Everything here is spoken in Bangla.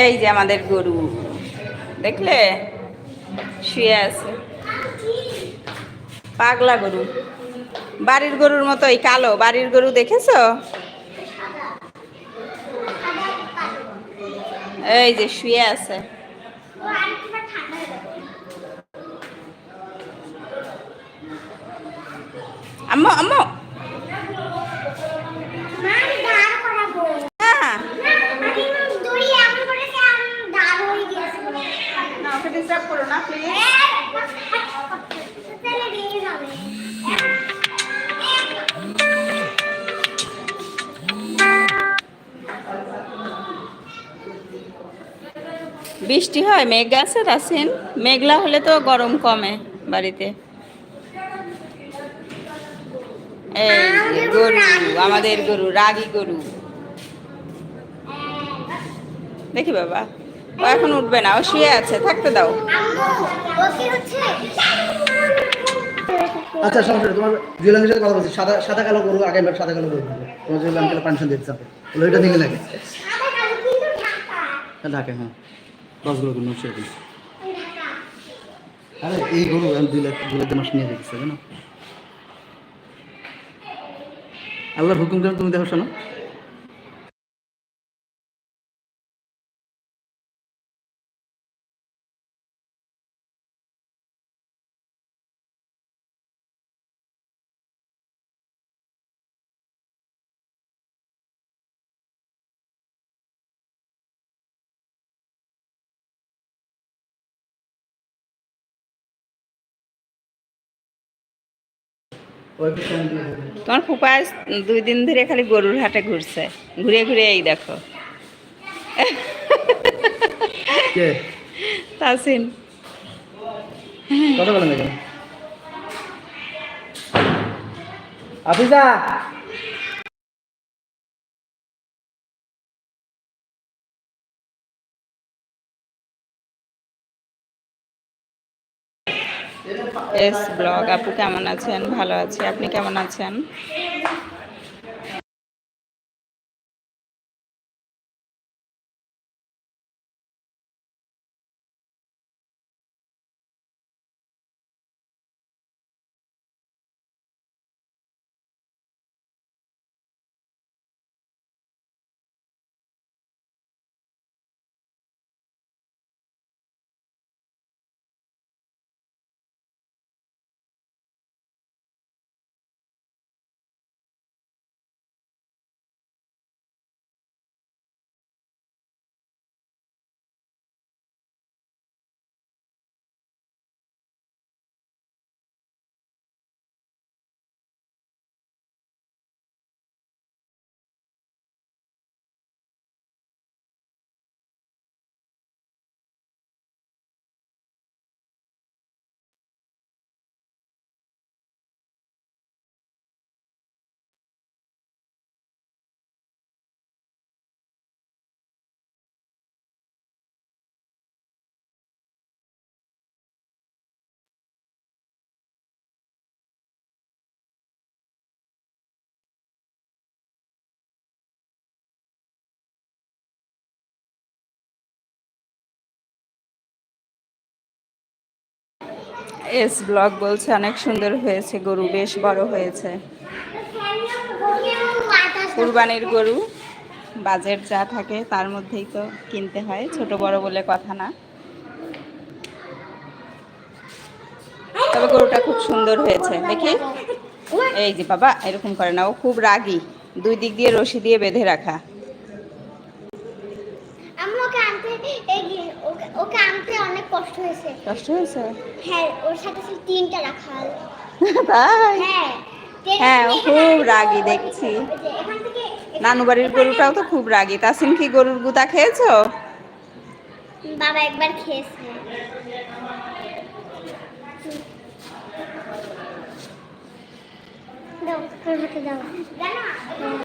এই যে আমাদের গরু, দেখলে শুয়ে আছে। পাগলা গরু, বাড়ির গরুর মতো এই কালো। বাড়ির গরু দেখেছো? এই যে শুয়ে আছে। আম্মু আম্মু, হ্যাঁ না, ওকে ডিস্টার্ব করো না প্লিজ। বৃষ্টি হয়, মেঘ আছে তাসিন? মেঘলা হলে তো গরম কমে বাড়িতে। এই যে গরু, আমাদের গরু, রাগী গরু। দেখি বাবা, ও এখন উঠবে না, ও শুয়ে আছে, থাকতে দাও। আচ্ছা সমস্যা তোমার জুয়েলার সাথে কথা বলছি, সাদা সাদা কালো গরু আগে সাদা কালো গরু তোমার জুয়েলার আঙ্কেল পারমিশন দিতে চাবে, বলে এটা দিলে লাগে ঢাকা। হ্যাঁ 10 গরু নশো এখন। আরে এই গরু আমি 2 লাখ মাস নিয়ে দেখছি না। আল্লাহর হুকুম কেন তুমি দেখো শোনো। তোমার ফুপা 2 দিন ধরে খালি গরুর হাটে ঘুরছে, ঘুরে ঘুরে এই দেখো। কে তাসিন কথা বলেন এখানে আফিজা। এস ব্লগ, আপু কেমন আছেন? ভালো আছি, আপনি কেমন আছেন? এস ব্লগ বলছে অনেক সুন্দর হয়েছে গরু, বেশ বড় হয়েছে। কুরবানির গরু বাজেট যা থাকে তার মধ্যেই তো কিনতে হয়, ছোট বড় বলে কথা না। তবে গরুটা খুব সুন্দর হয়েছে দেখি। এই যে বাবা, এরকম করে না, ও খুব রাগী, 2 দিক দিয়ে রশি দিয়ে বেঁধে রাখা। ওকে আনতে অনেক কষ্ট হয়েছে। কষ্ট হয়েছে? হ্যাঁ, ওর সাথে 3টা রাখা। তাই? হ্যাঁ হ্যাঁ, ও খুব রাগী দেখছি। নানু বাড়ির গরুটাও তো খুব রাগী। তাসিন কি গরুর গুতা খেয়েছো? বাবা একবার খেয়েছে। দাও, হাতে দাও।